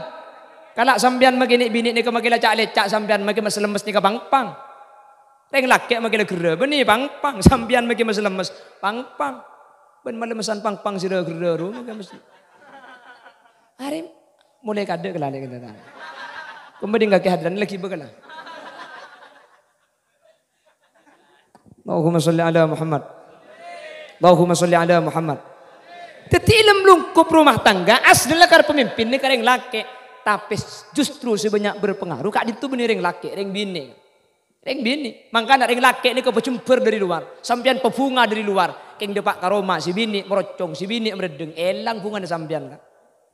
kalak sambian magini bini ni kemagila cak lecak sambian magi mas lemes ni pang reng lake magila gera beni pang sambian magi mas lemes pang ben malemesan pang sira gera ru magi mas hari mulai kade kelale kita kan kemudian gak kehadiran lagi bagaimana? Allahumma salli ala Muhammad. Allahumma salli ala Muhammad. Tetilam lungkup rumah tangga asli lakar pemimpin ni kareng laki. Tapi justru sebanyak berpengaruh kak itu benih reng laki, reng bini. Reng bini. Makanya reng laki ni kau bercempur dari luar. Sampian pebunga dari luar. Keng depak karoma si bini merocong, si bini meredeng. Elang bunga sampian kak.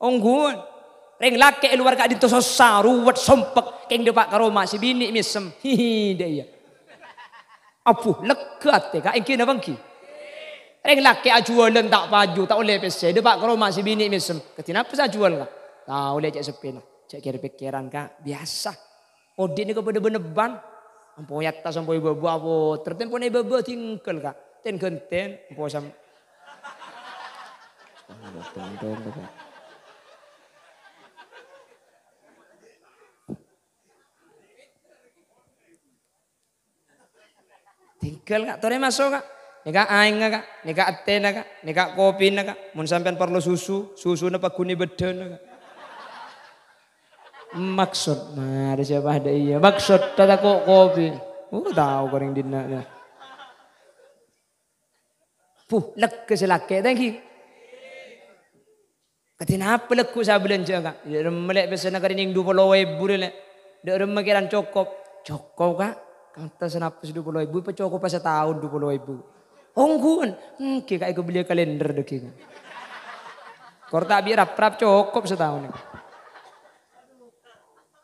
Ongguan. Reng laki luar kak dinto sosa ruwet sompek keng depak karoma si bini misem hihi dia apuh lekat kak engki na bangki reng laki ajualan tak paju tak oleh pese depak karoma si bini misem ketina apa sa jual kak tak oleh cek sepena cek kira pikiran kak biasa odi ni kau bener-bener ban ampo yatta sampo ibu apa tertempo ni ibu tinggal kak ten genten ampo sam tinggal kak, tore masuk kak. Nika aing kak, nika atena kak, nika kopi kak. Mun sampean perlu susu na paguni beden kak. Maksud, ada siapa ada iya. Maksud tata kok kopi. Tahu goreng dina. Puh, lek selake, thank you. Katina apa lekku sa belanja kak. Dia melek pesan nak ning 20.000 le. Dia remakiran cokop kak. Kata senapus 20.000 pecoko pas setahun 20.000. Ongguan, kayak aku beli kalender deki. Korta biar rap cukup setahun.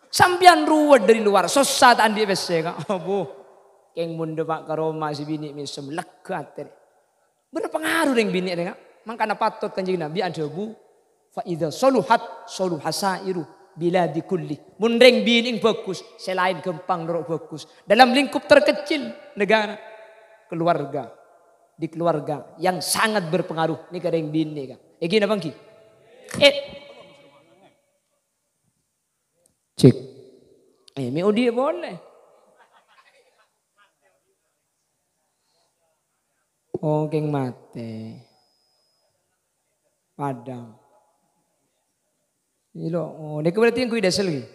Sampian ruwet dari luar, sosat andi bese kak. Abu, keng munde pak karoma si bini misem lekat. Berpengaruh dengan bini kak. Makanya patut kanjeng Nabi ada bu. Faida soluhat soluhasairu. Bila dikulli. Mundeng bining bagus. Selain gempang norok bagus. Dalam lingkup terkecil negara. Keluarga. Di keluarga. Yang sangat berpengaruh. Ini kadang bini kan. Gini bangki. Cek. Miudi boleh. Oh keng mate. Padang. Ilo, dia berarti yang kui desel lagi.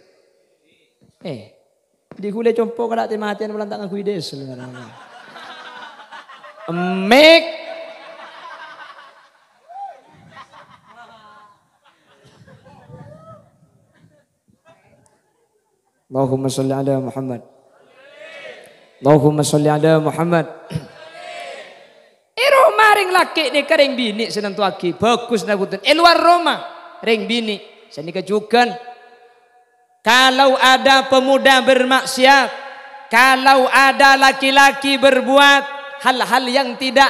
Di kuliah compo kalau matian melantak kui desel. Mek. Allahumma salli ala Muhammad. Allahumma salli ala Muhammad. Roma ring laki ni kering bini senang tuaki bagus nakutan. Luar Roma ring bini. Saya kejukan kalau ada pemuda bermaksiat, kalau ada laki-laki berbuat hal-hal yang tidak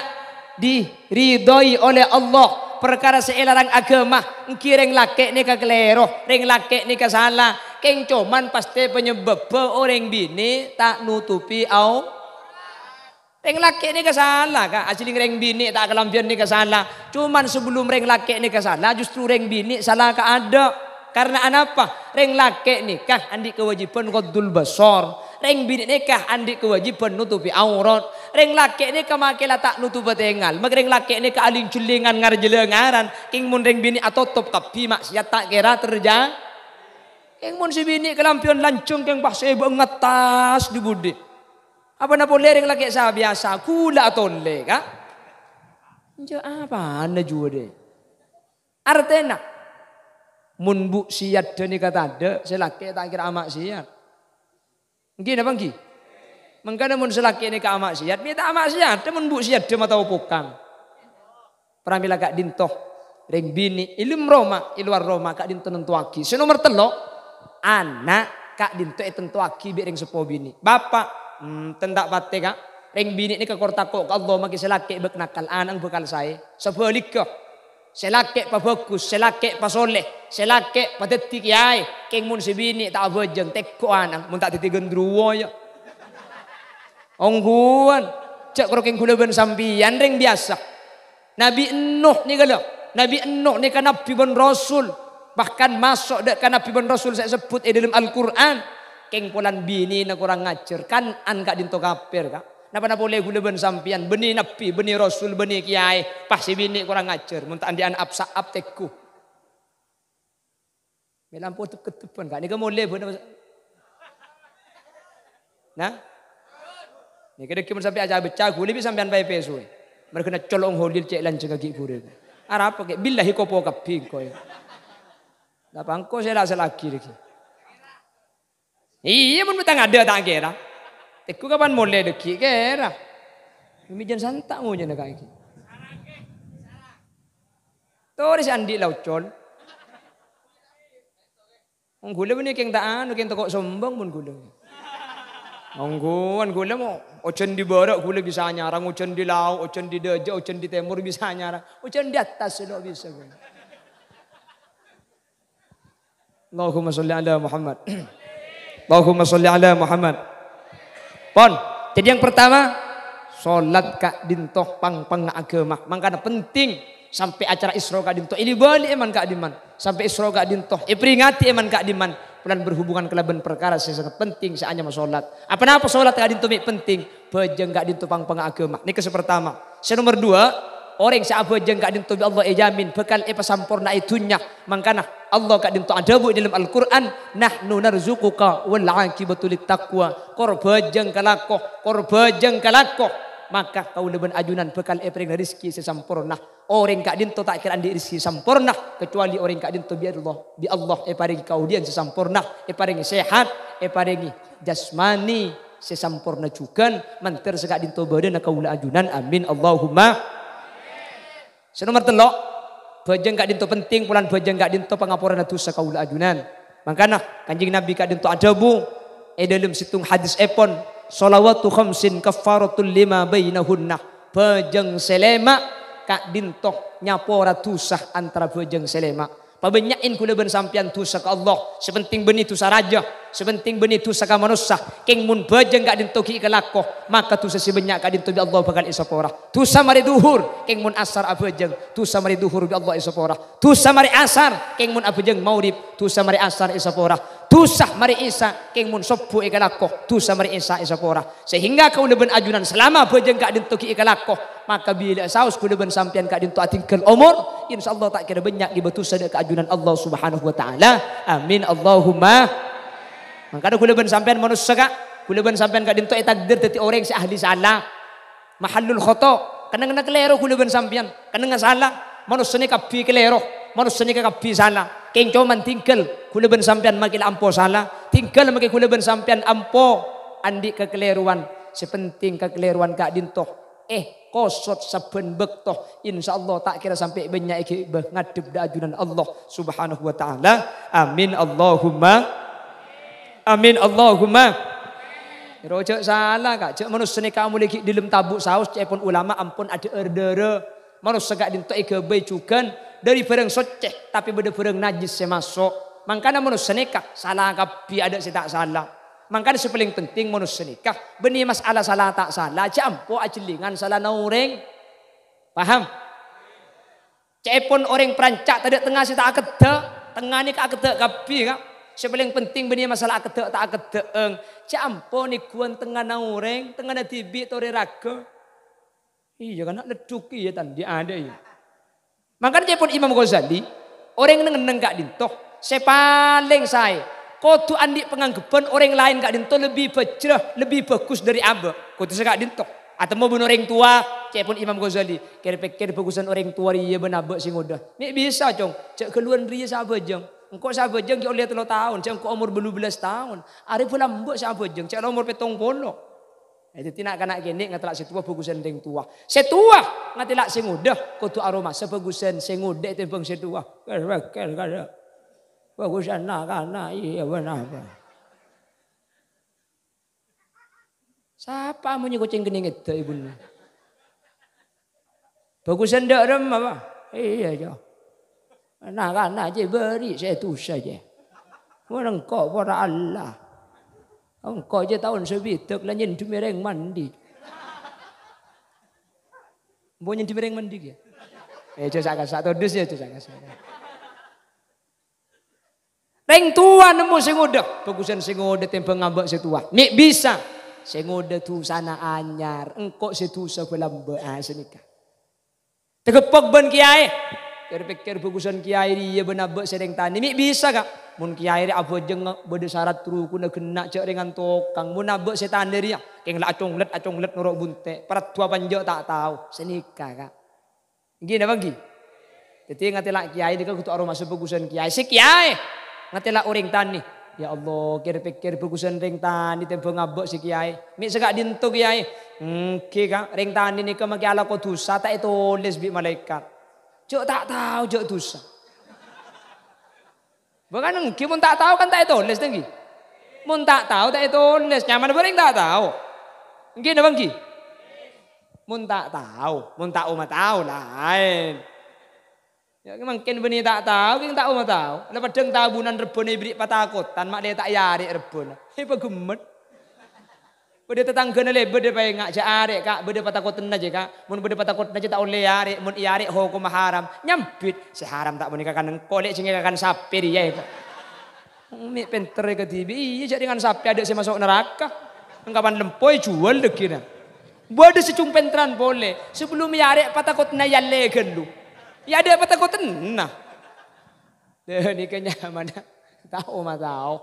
diridhoi oleh Allah, perkara selarang agama, engki reng laki ni kakelero, reng laki ni salah, keng cuman pasti penyebab orang bini tak nutupi au. Reng laki ni salah kak, asli reng bini tak kelampian ni salah. Cuman sebelum reng laki ni salah, justru reng bini salah kak ada. Karena apa? Reng laki nikah andi kewajiban ghaddul basar. Reng bini nikah andi kewajiban nutupi aurat. Reng laki nikah makela tak nutupi tengal. Mag reng laki nikah aling culingan ngarjelengaran. King mun reng bini atotop tapi maksiat tak kira terjadi. King mun si bini kelampian lancung keng bahasa ngetas di budi. Apa na boleh reng laki sa biasa kula tolle kah? Jo apa anda juga deh. Artena mun bu siat dan kata ada selaki tak kira amak siat. Nggih napa nggih? Mangkana mun selaki ini ka maksiat, mi tak maksiat, mun mbuk siat dem atau pukang. Pramila kak dintoh ring bini ilum Roma, iluar Roma kak dintoh nentuaki. Senomor telo anak kak dintoh tentuaki bi ring sepo bini. Bapak tendak pate kak ring bini ini kekortako ka Allah maki selaki bek nakal anang bekal saya. Sebaliknya selake pa bagus, selake pa soleh, selake pa detik yai, keng mun si bini tak bejeng teko anang, mun tak titigen druwo ya. Ongguan, cek karo keng kuleban sampian ring biasa. Nabi Nuh ni kalau, Nabi Nuh ni kan nabi ben rasul, bahkan masuk dek kan nabi ben rasul saya sebut dalam Al-Qur'an. Keng pulan bini na kurang ngajar kan an kak dinto kafir kak. Napa boleh kuleban sampian beni nabi, beni rasul, beni kiai, pasti bini kurang ngajar. Mun tak andian apsa teku. Melampu ketepan kak ni kamu boleh bener. Nah, ni kada kimun sampai aja becah gule bi sampean bae pesu. Mereka nak colong holil cek lan cegagi gure. Arab pakai billahi kopo kaping koy. Napa engko saya lagi lagi. Iya mun betang ada tak kira. Teku kapan mulai deki kira. Mijan santak mo jan kaki. Toris andi laucol. Wong gula beni keng taan keng toko sombong mun gula. Ongguan gula mo ocen di barak gula bisa nyarang, ocen di laut, ocen di deja, ocen di timur bisa nyarang, ocen di atas sudah bisa gula. Allahumma sholli ala Muhammad. Allahumma sholli ala Muhammad. Pon, jadi yang pertama sholat kak dintoh pang agama. Makanya penting sampai acara Isra kak dintoh. Ini balik eman kak diman. Sampai Isra kak dintoh. Peringati eman kak diman. Bulan berhubungan kelaban perkara sangat penting seanya sholat. Apa sholat kak dintoh penting? Bejeng kak dintoh pang agama. Ini kes pertama. Nomor dua, orang sa bejeng kak dintoh Allah jamin bekal sampurna itunya. Makanya Allah kak dinto adabu dalam Al-Quran nahnu narzuquka wal aqibatu littaqwa korbajeng kalakoh maka kau leben ajunan bekal epring rezeki sesampurna orang kak dinto tak kira andi rezeki sampurna kecuali orang kak dinto bi Allah paring kau dian sesampurna paring sehat paring jasmani sesampurna juga manter sekak dinto badan kau ajunan amin Allahumma. Nomor telok bajeng kak dinto penting pulan bajeng kak dinto pengapuran dosa kaula ajunan. Makanya kanjeng Nabi kak dinto adabu dalam situng hadis epon sholawatu khamsin kafaratul lima bainahunna. Bajeng selema kak dinto nyapora dosa antara bajeng selema. Pabanyain kula ben sampian dosa ka Allah. Sepenting beni dosa raja, sepenting beni dosa ka manusia. Keng mun bajeng kak dinto ki kalakoh, maka dosa si banyak kak dinto bi Allah bakal isapora. Dosa mari duhur, keng mun asar abajeng, dosa mari duhur bi Allah isapora. Dosa mari asar, keng mun abajeng maurib, dosa mari asar isapora. Dosa mari isa, keng mun sobu ikalakoh, dosa mari isa isapora. Sehingga kau leben ajunan selama bajeng kak dinto ki kalakoh, maka bila saus kula ben sampian kak dinto atingkel umur, insyaallah tak kira banyak di batu sadek keajunan Allah Subhanahu wa taala. Amin Allahumma. Mangkana kula ben sampean manusia kak, kula ben sampean kak dinto takdir dadi orang si ahli salah. Mahallul khata, kanang kelero kula ben sampean, kanang salah, manusia ni kapi kelero, manusia ni kapi salah. Keng cuman tinggal kula ben sampean makil ampo salah, tinggal makil kula ben sampean ampo andi kekeliruan. Sepenting kekeliruan kak dinto kosot saben bektoh insyaallah tak kira sampai banyak iki ngadep da ajunan Allah Subhanahu wa taala. Amin Allahumma. Amin Allahumma. Rojak salah kak cek manusia ni kamu lagi dalam tabuk saus cek pun ulama ampun ada erdere manusia gak dinto ikebe juga dari barang soceh tapi beda barang najis semasuk. Makanya manusia nikah salah kapi ada si tak salah. Makanya sepaling penting manusia nikah benih masalah salah tak salah jampo ajelingan salah naureng. Paham? Cepon orang perancak tadi tengah si tak akeda, tengah ni kak akeda kapi kak. Sepaling penting benih masalah akeda tak akeda jampo ni kuan tengah naureng, tengah na tibi tore raga. Iya kan leduk iya tadi ada ya. Makanya cepon Imam Ghazali orang neng kak dintoh sepaling saya kotu andi penganggapan orang lain kak dinto lebih bejrah, lebih bagus dari abah. Kotu saya kak dinto. Atau mau bunuh orang tua, cek pun Imam Ghazali. Kira-kira bagusan orang tua dia benabak sing udah. Nih bisa cong, cek keluar dia sahabat jeng. Engkau sahabat jeng oleh 3 tahun, cek engkau umur 12 tahun. Ari pula mbok sahabat jeng, cek umur 70. Itu tinak kanak gini ngatelak si tua bagusan deng tua. Si tua ngatelak si muda kudu aroma sebagusan si muda tembang si tua. Kada. Bagusan nak kana iya benar. Siapa mau kucing kening itu ibu? Bagusan dak rem apa? Iya jo. Nak aja beri saya tu saja. Orang kau para Allah. Engkau aja tahun sebitak lah nyen mereng mandi. Mau nyen mereng mandi ya? Coba satu dus ya coba. Reng tua nemu sing udah, bagusan sing udah tempeng ngambek si tua. Nik bisa. Sing udah tu sana anyar, engkau situ sebelah mbak senika. Tegepok ban kiai. Pikir bagusan kiai dia benar sedeng tani. Nik bisa kak? Mun kiai apa jeng bede syarat turu kuna kena cek dengan tokang. Mun abek setan dia. Keng la acong let norok bunte. Parat tua panjang tak tahu. Senika kak. Gini apa gini? Jadi ngatelak kiai dia kutu aroma sebagusan kiai. Si kiai ngatelak orang tani. Ya Allah, kira-pikir bagusan ring tani tempo ngabek si kiai. Mik segak dintu kiai. Kak, ring tani ni kemaki ala ko dosa tak tulis bi malaikat. Cok tak tahu cok dosa. Bukan engki mun tak tahu kan tak tulis tenggi. Mun tak tahu tak tulis, nyaman bering tak tahu. Engki napa engki? Mun tak tahu tahu lain. Ya mungkin benih tak tahu, king tak tahu. Lepas deng tabunan rebone ibrik patakotan mak dia tak yari rebon. He pegemet. Bede tetanggane le bede pae ngak ja arek kak, bede patakotan aja kak. Mun bede patakotan aja tak oleh arek, mun arek hukum haram. Nyambit si haram tak menikah kan kolek sing kan sapi dia. Mik pinter ke tibi, iya jadi dengan sapi ada si masuk neraka. Engkapan lempoi jual dekina. Bede secung pentran boleh. Sebelum arek patakotan ya legen lu. Ya ada patakotan nah. Deh ni kenyamanan. Tahu mah tahu.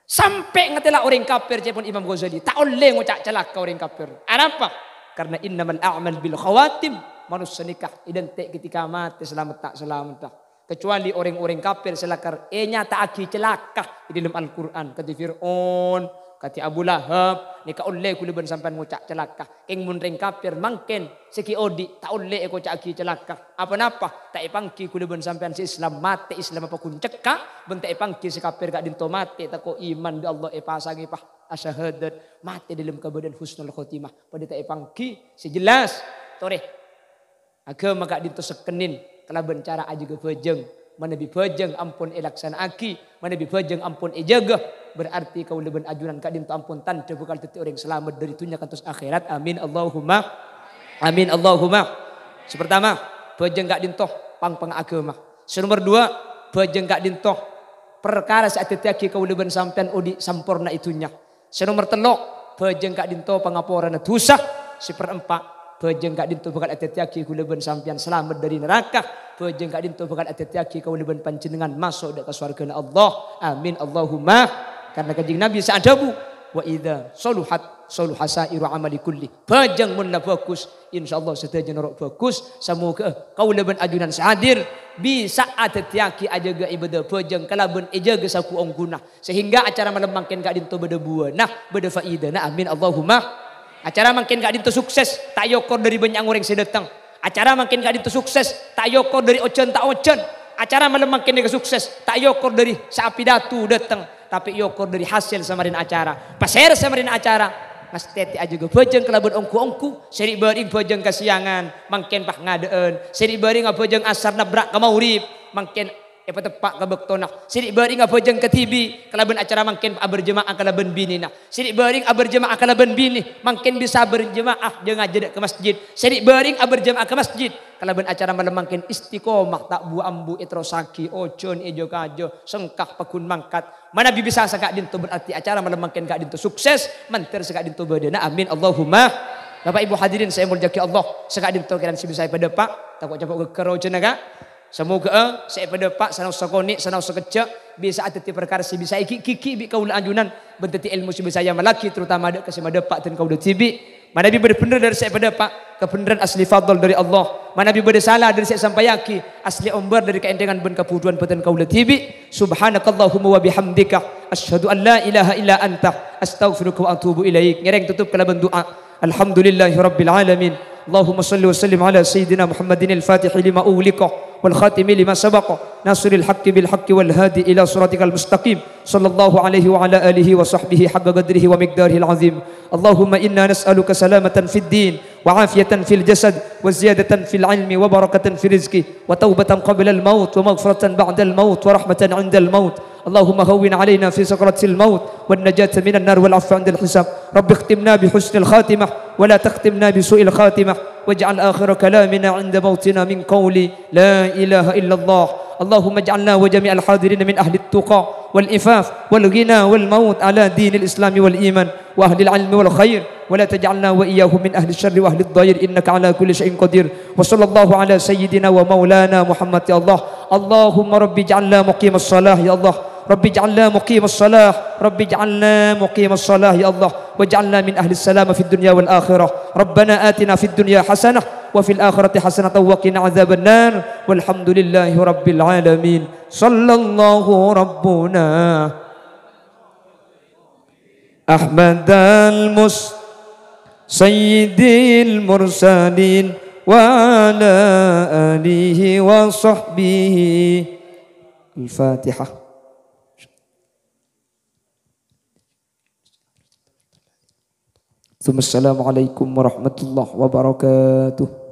Sampai ngetela orang kafir cepon Imam Ghazali. Tak boleh ngucap celaka orang kafir. Kenapa? Karena innamal a'mal bil khawatim. Manusia nikah identik ketika mati selamat tak selamat tak. Kecuali orang-orang kafir selakar. Nyata aki celaka di dalam Al-Quran. Kata Fir'aun. Kata Abu Lahab. Nika oleh kuliban sampai ngucap celaka. Ing mun ring kafir mangken. Seki odi. Tak oleh ngucap aki celaka. Apa-napa. Tak ipangki kuliban sampai si Islam mati. Islam apa kun cekak. Bentak ipangki si kafir gak dinto mati. Tako iman di Allah ipasangi pah. Asyahadat. Mati dalam kebadan husnul khotimah. Pada tak ipangki. Sejelas. Tore. Agama gak dinto sekenin. Kelaban cara aja ke bejeng. Mana bi bejeng ampun elaksana aki. Mana bi bejeng ampun ejaga. Berarti kau leban ajunan kak dinto ampun tanda bukan teti orang selamat dari dunia kantos akhirat. Amin Allahumma. Amin Allahumma. Sepertama, bejeng kak dinto pang agama. Nomor 2, bejeng kak dinto perkara saat teti kau leban sampean odi sampurna itunya. Nomor 3, bejeng kak dinto pengaporan dosa. 4, bejeng kak dinto bakal ati-ati kau leban sampean selamat dari neraka. Bejeng kak dinto bakal ati-ati kau leban panjenengan masuk ke surga Allah. Amin Allahumma. Karena kanjeng Nabi seadabu wa idza saluhat saluhasairu amali kulli. Bejeng mun bagus insyaallah sedaja norok bagus. Semoga kau leban ajunan sadir bisa ati-ati ajaga ibadah bejeng kalaban ejaga saku ongguna sehingga acara malam makin kak dinto beda buana beda faidana. Amin Allahumma. Acara makin gak dintu sukses, tak yokor dari banyak orang sedatang. Acara makin gak dintu sukses, tak yokor dari ojan tak ojan. Acara malam makin gak sukses, tak yokor dari sapi datu datang. Tapi yokor dari hasil samarin acara. Pasir samarin acara. Mas teti aja gue bojeng kelabun ongku-ongku. Seri baring bojeng kesiangan. Makin pah ngadeen. Seri baring bojeng asar nabrak ke maurib. Makin apa tepak ke bektonak. Sidik baring bojeng ke tibi. Kalaban acara makin berjemaah kalaban bini nak. Sidik baring berjemaah kalaban bini. Makin bisa berjemaah jangan jeda ke masjid. Sidik baring berjemaah ke masjid. Kalaban acara malam makin istiqomah tak bu ambu itrosaki ojon ijo kajo sengkak pakun mangkat. Mana bisa sekak dintu berarti acara malam makin gak dintu sukses. Mantir sekak dintu badana. Amin Allahumma. Bapak Ibu hadirin saya muljaki Allah. Sekak dintu kiran si bisa pada pak. Takut capok ke kerojen naga. Semoga saya pada pak sanau sakoni sanau sekejap bisa ateti perkara si bisa iki kiki bi kaula anjunan benteti ilmu si bisa yang melaki terutama ada kesema depak dan kaula tibi Mana Nabi benar dari saya pada Pak, kebenaran asli fadl dari Allah. Mana Nabi salah dari saya sampai yaki, asli ombar dari keendengan ben kapuduan peten kaula tibi. Subhanakallahumma wa bihamdika asyhadu an la ilaha illa anta astaghfiruka wa atubu ilaik. Ngereng tutup kalaban doa. Alhamdulillahi rabbil alamin. Allahumma salli wa sallim ala sayyidina Muhammadin al-Fatih lima ughliqa wal khatimi lima sabaqa nasril haqqi bil haqqi wal hadi ila siratikal mustaqim sallallahu alaihi wa ala alihi wa sahbihi haqqa qadrihi wa miqdarihi al-azim. Allahumma inna nas'aluka salamatan fid din wa afiyatan fil jasad wa ziyadatan fil ilmi wa barakatan fil rizqi wa taubatan qabla al-maut wa maghfiratan ba'da al-maut wa rahmatan 'inda al-maut. اللهم هون علينا في سكرة الموت والنجاة من النار والعفو عند الحساب. رب اختمنا بحسن الخاتمة ولا تختمنا بسوء الخاتمة واجعل آخر كلامنا عند موتنا من قول لا إله إلا الله. اللهم اجعلنا وجميع الحاضرين من أهل التقى والإفاف والغنى والموت على دين الإسلام والإيمان وأهل العلم والخير ولا تجعلنا وإياهم من أهل الشر وأهل الضير إنك على كل شيء قدير. وصلى الله على سيدنا ومولانا محمد يا الله. اللهم رب اجعلنا مقيم الصلاة يا الله. رب اجعلنا مقيم الصلاة. رب اجعلنا مقيم الصلاة يا الله واجعلنا من أهل السلامة في الدنيا والآخرة. ربنا آتنا في الدنيا حسنة وفي الآخرة حسنة وقنا عذاب النار والحمد لله رب العالمين. صلى الله ربنا أحمد سيد المرسلين وعلى آله وصحبه. الفاتحة. ثم السلام عليكم ورحمة الله وبركاته.